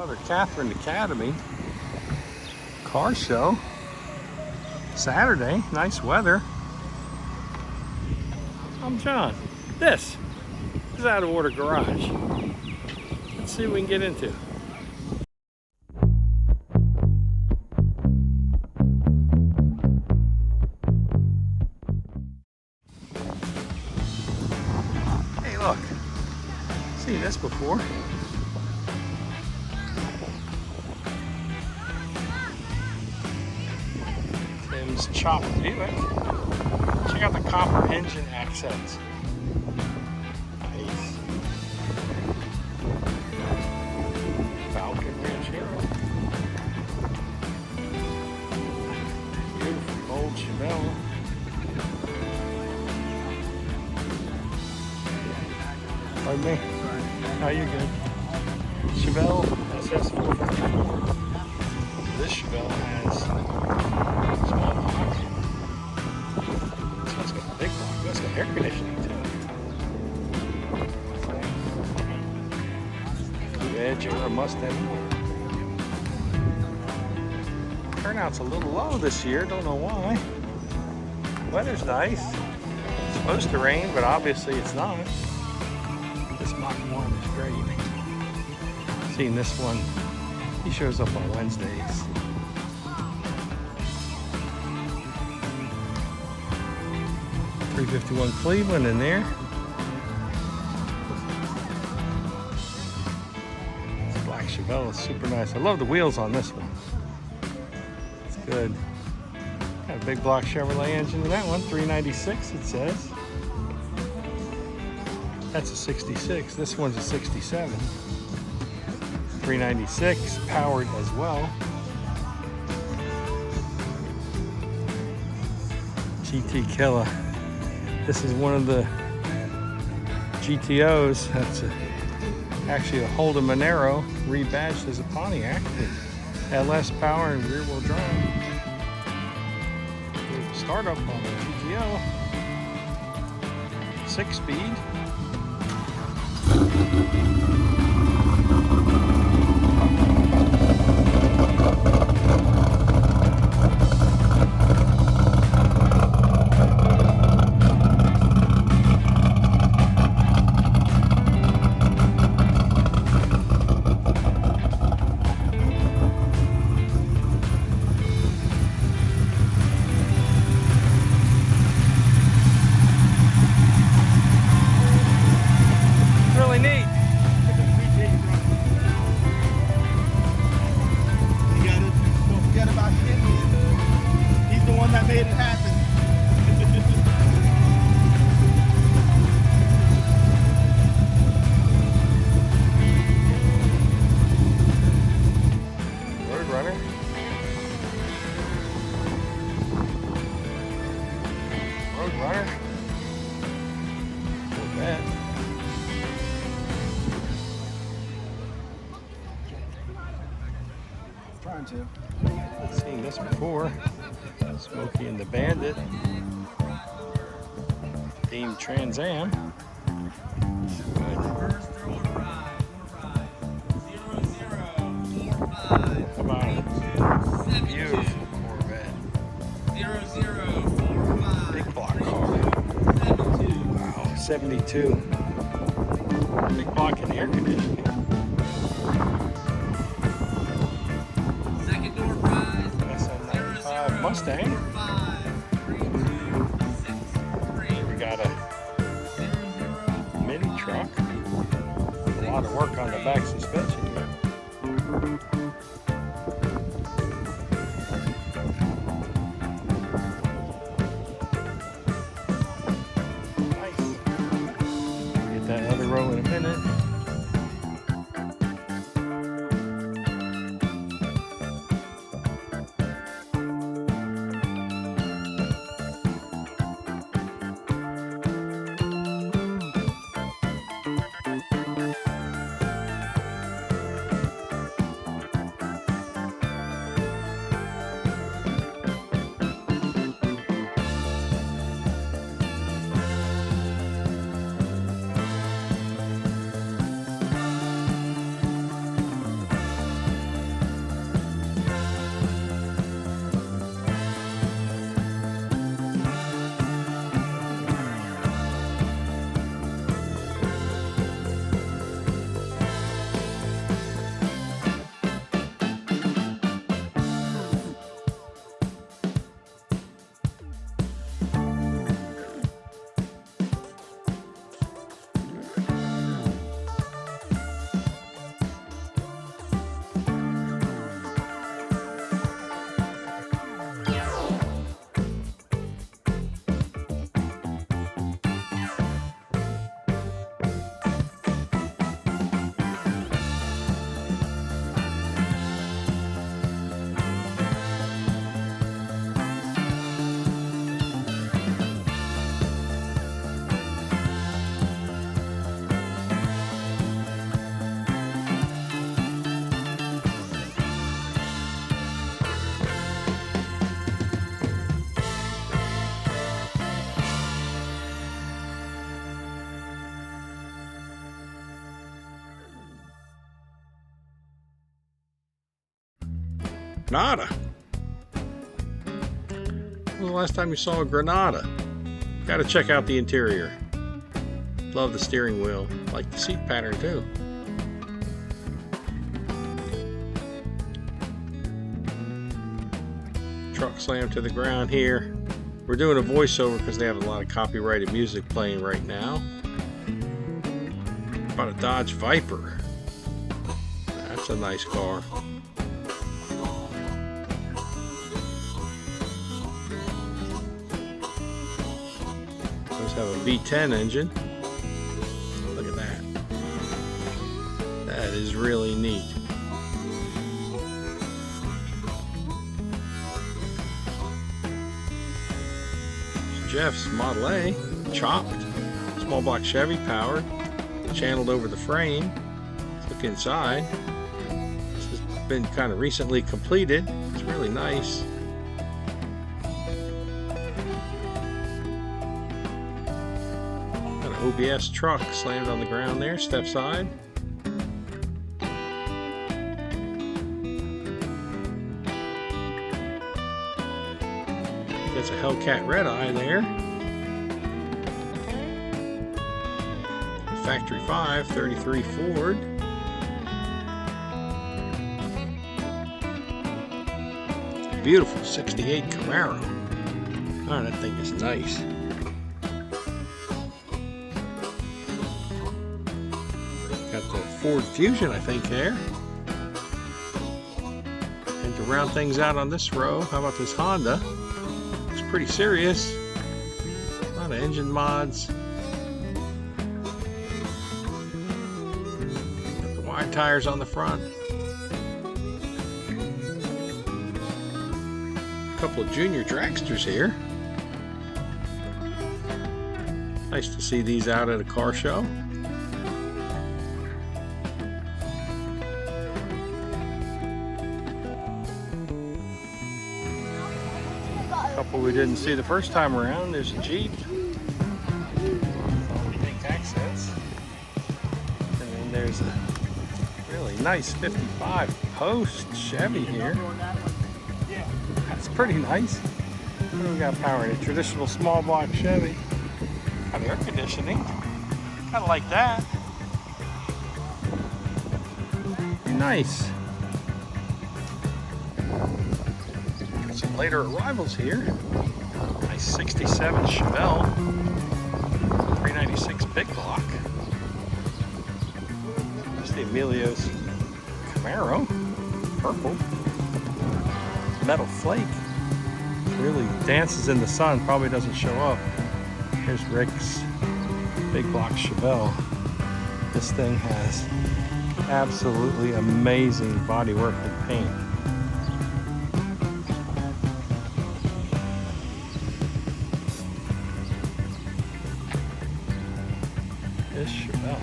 Mother Catherine Academy Car Show. Saturday, nice weather. I'm John. This is Out of Order Garage. Let's see what we can get into. Hey, look. Seen this before. Tim's chopped Buick. Check out the copper engine accents. Nice. Falcon Ridge here. Beautiful old Chevelle. Pardon me? Oh, you're good. Chevelle SS454. This Chevelle has small block. This one's got a big block. That's got air conditioning too. Edge or a Mustang. Turnout's a little low this year. Don't know why. Weather's nice. It's supposed to rain, but obviously it's not. This Mach 1 is great. Seen this one. He shows up on Wednesdays. .351 Cleveland in there. This black Chevelle is super nice. I love the wheels on this one. It's good. Got a big block Chevrolet engine in that one. 396 it says. That's a 66. This one's a 67. 396 powered as well. GT Killer. This is one of the GTOs. That's actually a Holden Monero rebadged as a Pontiac. Had less power and rear wheel drive. Here's the startup on the GTO. 6-speed. Seen this before. Smokey and the Bandit. Team Trans Am. Come on. Beautiful Corvette. 0045. Big block car. Wow, 72. Big block and air conditioning. Mustang. We got a mini truck. A lot of work on the back suspension here. Nice. Get that other row in a minute. Granada. When was the last time you saw a Granada? Gotta check out the interior. Love the steering wheel. Like the seat pattern too. Truck slammed to the ground here. We're doing a voiceover because they have a lot of copyrighted music playing right now. About a Dodge Viper. That's a nice car. Does have a V10 engine. Look at that. That is really neat. Jeff's Model A, chopped, small block Chevy powered, channeled over the frame. Let's look inside. This has been kind of recently completed. It's really nice. Got an OBS truck slammed on the ground there, step side. It's a Hellcat Red Eye there. Factory 5, 33 Ford. Beautiful 68 Camaro. Oh, that thing is nice. Got the Ford Fusion, I think, there. And to round things out on this row, how about this Honda? Pretty serious. A lot of engine mods. Got the wide tires on the front. A couple of junior dragsters here. Nice to see these out at a car show. Couple we didn't see the first time around. There's a Jeep. Unique accents. And then there's a really nice 55 Post Chevy here. That's pretty nice. What do we got power in it? Traditional small block Chevy. Got air conditioning. Kind of like that. Nice. Some later arrivals here. Nice 67 Chevelle, 396 big block. Just the Emilio's Camaro, purple. Metal flake. Really dances in the sun, probably doesn't show up. Here's Rick's big block Chevelle. This thing has absolutely amazing bodywork and paint. This Chevelle.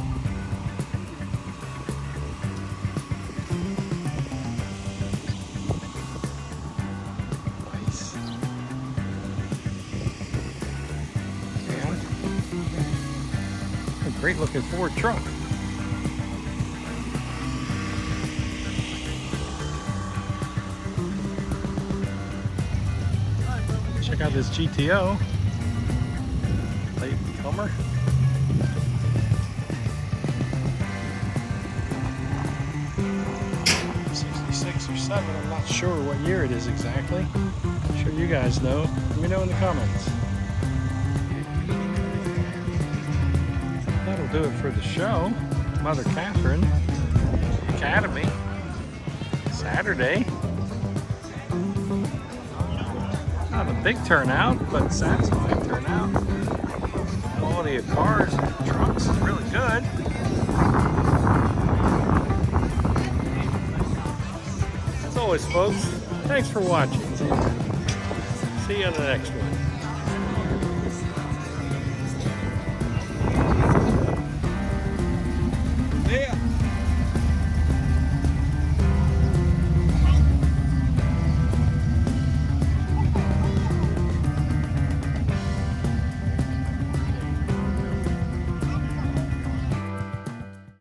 Nice. And a great looking Ford truck. Check out this GTO. Late comer. '66 or '7. I'm not sure what year it is exactly. I'm sure you guys know. Let me know in the comments. That'll do it for the show. Mother Catherine Academy. Saturday. Not a big turnout, but satisfying turnout. Quality of cars and trucks is really good. As always, folks, thanks for watching. See you on the next one.